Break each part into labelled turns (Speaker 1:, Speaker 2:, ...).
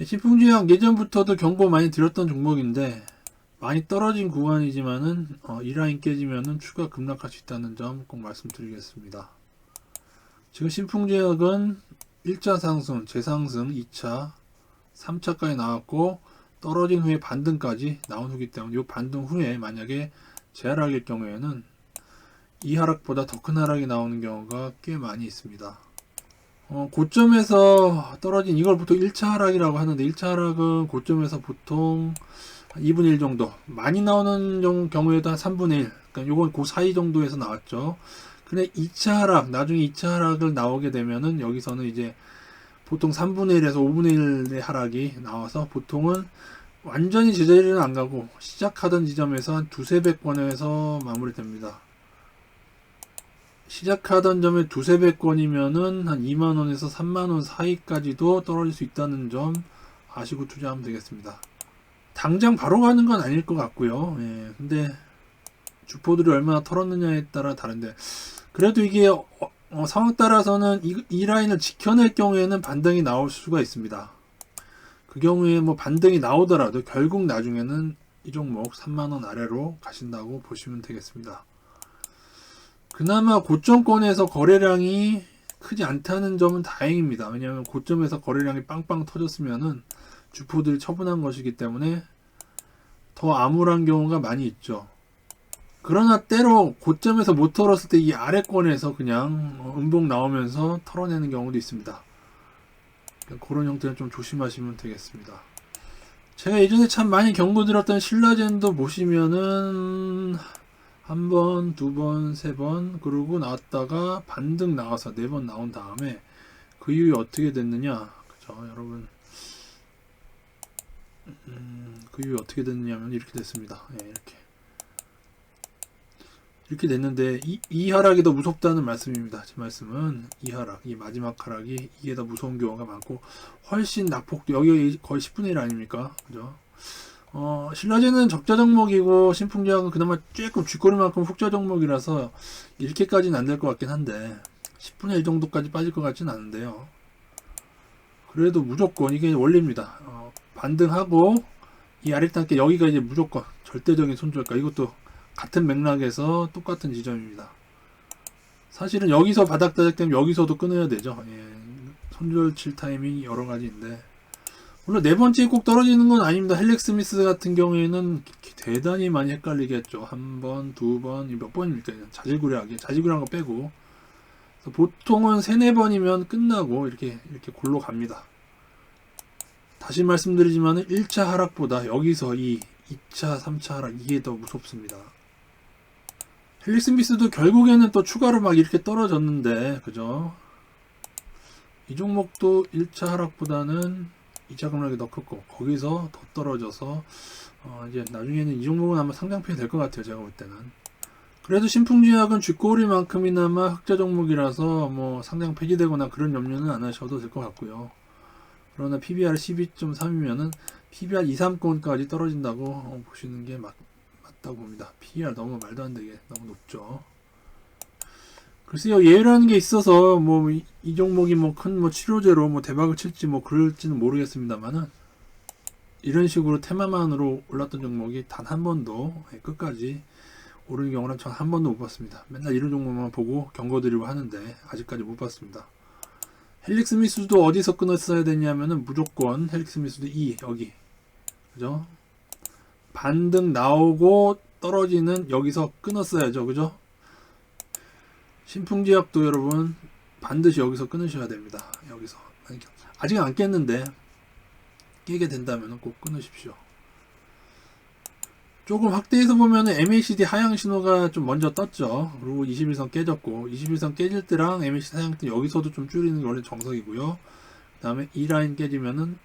Speaker 1: 신풍제약 예전부터도 경고 많이 드렸던 종목인데 많이 떨어진 구간이지만은 이 라인 깨지면은 추가 급락할 수 있다는 점 꼭 말씀드리겠습니다. 지금 신풍제약은 1차 상승, 재상승, 2차, 3차까지 나왔고 떨어진 후에 반등까지 나온 후기 때문에 이 반등 후에 만약에 재하락일 경우에는 이 하락보다 더 큰 하락이 나오는 경우가 꽤 많이 있습니다. 고점에서 떨어진 이걸 보통 1차 하락이라고 하는데 1차 하락은 고점에서 보통 2분의 1 정도 많이 나오는 경우에도 한 3분의 1 그러니까 요건 그 사이 정도에서 나왔죠. 근데 2차 하락 나중에 2차 하락을 나오게 되면은 여기서는 이제 보통 3분의 1에서 5분의 1의 하락이 나와서 보통은 완전히 제자리는 안 가고 시작하던 지점에서 한 두세 배권에서 마무리됩니다. 시작하던 점에 두세 배권이면은 한 2만원에서 3만원 사이까지도 떨어질 수 있다는 점 아시고 투자하면 되겠습니다. 당장 바로 가는 건 아닐 것 같고요. 예, 근데 주포들이 얼마나 털었느냐에 따라 다른데 그래도 이게 상황 따라서는 이 라인을 지켜낼 경우에는 반등이 나올 수가 있습니다. 그 경우에 뭐 반등이 나오더라도 결국 나중에는 이 종목 3만원 아래로 가신다고 보시면 되겠습니다. 그나마 고점권에서 거래량이 크지 않다는 점은 다행입니다. 왜냐하면 고점에서 거래량이 빵빵 터졌으면은 주포들이 처분한 것이기 때문에 더 암울한 경우가 많이 있죠. 그러나 때로 고점에서 못 털었을 때 이 아래권에서 그냥 음봉 나오면서 털어내는 경우도 있습니다. 그런 형태는 좀 조심하시면 되겠습니다. 제가 예전에 참 많이 경고드렸던 신라젠도 보시면은 한 번, 두 번, 세 번 그러고 나왔다가 반등 나와서 네 번 나온 다음에 그 이후에 어떻게 됐느냐 그죠 여러분 그 이후에 어떻게 됐느냐면 이렇게 됐습니다. 예, 이렇게 됐는데 이 하락이 더 무섭다는 말씀입니다. 제 말씀은 이 하락, 이 마지막 하락이 이게 더 무서운 경우가 많고 훨씬 낙폭도 여기 거의 10분의 1 아닙니까? 그죠? 신라제는 적자 종목이고 신풍제약은 그나마 조금 쥐꼬리만큼 훅자 종목이라서 이렇게까지는 안 될 것 같긴 한데 10분의 1 정도까지 빠질 것 같지는 않은데요. 그래도 무조건 이게 원리입니다. 반등하고 이 아래단계 여기가 이제 무조건 절대적인 손절가 이것도 같은 맥락에서 똑같은 지점입니다. 사실은 여기서 바닥 다작되면 여기서도 끊어야 되죠. 예, 손절 칠 타이밍이 여러 가지인데 물론 네 번째 꼭 떨어지는 건 아닙니다. 헬렉 스미스 같은 경우에는 대단히 많이 헷갈리게 했죠. 한 번, 두 번, 몇 번입니까? 자질구레한 거 빼고 보통은 세네 번이면 끝나고 이렇게 골로 갑니다. 다시 말씀드리지만 1차 하락보다 여기서 이 2차, 3차 하락 이게 더 무섭습니다. 헬릭 스미스도 결국에는 또 추가로 막 이렇게 떨어졌는데 그죠? 이 종목도 1차 하락보다는 2차 급락이 더 컸고 거기서 더 떨어져서 이제 나중에는 이 종목은 아마 상장편이 될 것 같아요. 제가 볼 때는. 그래도 신풍제약은 쥐꼬리만큼이나마 흑자 종목이라서 뭐 상장 폐지되거나 그런 염려는 안 하셔도 될 것 같고요. 그러나 PBR 12.3이면은 PBR 2, 3권까지 떨어진다고 보시는 게 맞다고 봅니다. PBR 너무 말도 안 되게 너무 높죠. 글쎄요, 예외라는 게 있어서 뭐 이 종목이 뭐 큰 뭐 치료제로 뭐 대박을 칠지 뭐 그럴지는 모르겠습니다만은 이런 식으로 테마만으로 올랐던 종목이 단 한 번도 끝까지 오르는 경우는 전 한 번도 못 봤습니다. 맨날 이런 종목만 보고 경고드리고 하는데 아직까지 못 봤습니다. 헬릭 스미스도 어디서 끊었어야 되냐면은 무조건 헬릭 스미스도 여기 그죠? 반등 나오고 떨어지는 여기서 끊었어야죠. 그죠? 신풍제약도 여러분 반드시 여기서 끊으셔야 됩니다. 여기서 아직 안 깼는데 깨게 된다면 꼭 끊으십시오. 조금 확대해서 보면 MACD 하향 신호가 좀 먼저 떴죠. 그리고 21선 깨졌고 21선 깨질 때랑 MACD 하향 때 여기서도 좀 줄이는 게 원래 정석이고요. 그 다음에 이 라인 깨지면은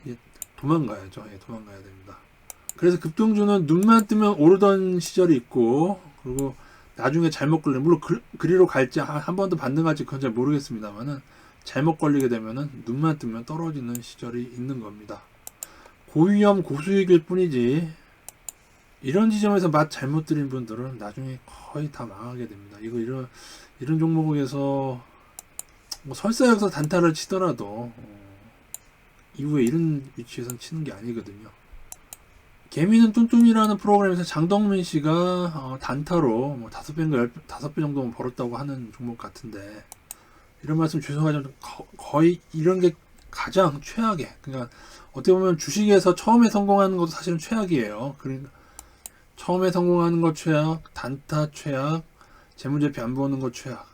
Speaker 1: 도망가야죠. 예, 도망가야 됩니다. 그래서 급등주는 눈만 뜨면 오르던 시절이 있고 그리고 나중에 잘못 걸리면 물론 그리로 갈지 한 번 더 반등할지 그건 잘 모르겠습니다만은 잘못 걸리게 되면은 눈만 뜨면 떨어지는 시절이 있는 겁니다. 고위험 고수익일 뿐이지 이런 지점에서 맛 잘못 들인 분들은 나중에 거의 다 망하게 됩니다. 이런 종목에서 뭐 설사 여기서 단타를 치더라도 이후에 이런 위치에선 치는 게 아니거든요. 개미는 뚠뚠이라는 프로그램에서 장덕민 씨가 단타로 뭐 5배인가 5배 정도 벌었다고 하는 종목 같은데, 이런 말씀 죄송하지만 거의 이런 게 가장 최악의, 그러니까 어떻게 보면 주식에서 처음에 성공하는 것도 사실은 최악이에요. 그러니까 처음에 성공하는 것 최악, 단타 최악, 재무제표 안 보는 것 최악.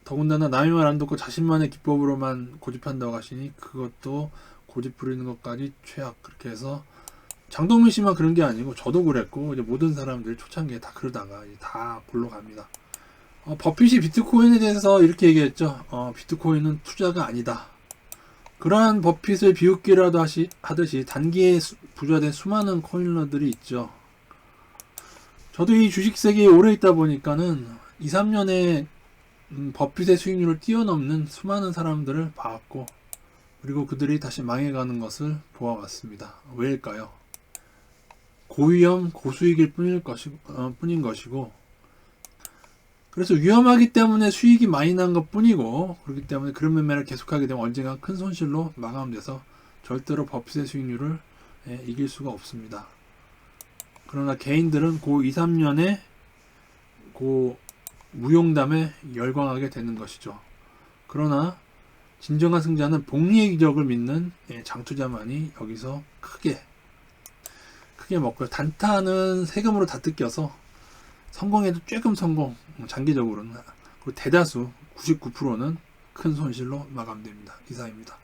Speaker 1: 더군다나 남의 말 안 듣고 자신만의 기법으로만 고집한다고 하시니 그것도 고집 부리는 것까지 최악. 그렇게 해서 장동민 씨만 그런 게 아니고 저도 그랬고 이제 모든 사람들 초창기에 다 그러다가 이제 다 골로 갑니다. 버핏이 비트코인에 대해서 이렇게 얘기했죠. 비트코인은 투자가 아니다. 그러한 버핏을 비웃기라도 하듯이 단기에 부자된 수많은 코인러들이 있죠. 저도 이 주식 세계에 오래 있다 보니까는 2, 3년에 버핏의 수익률을 뛰어넘는 수많은 사람들을 봐왔고, 그리고 그들이 다시 망해가는 것을 보아왔습니다. 왜일까요? 고위험 고수익일 뿐인 것이고, 그래서 위험하기 때문에 수익이 많이 난 것 뿐이고, 그렇기 때문에 그런 매매를 계속하게 되면 언젠가 큰 손실로 마감돼서 절대로 버핏의 수익률을 이길 수가 없습니다. 그러나 개인들은 그 2, 3년에 그 무용담에 열광하게 되는 것이죠. 그러나 진정한 승자는 복리의 기적을 믿는 장투자만이 여기서 크게 먹고요. 단타는 세금으로 다 뜯겨서 성공해도 조금 성공, 장기적으로는. 그리고 대다수 99%는 큰 손실로 마감됩니다. 이상입니다.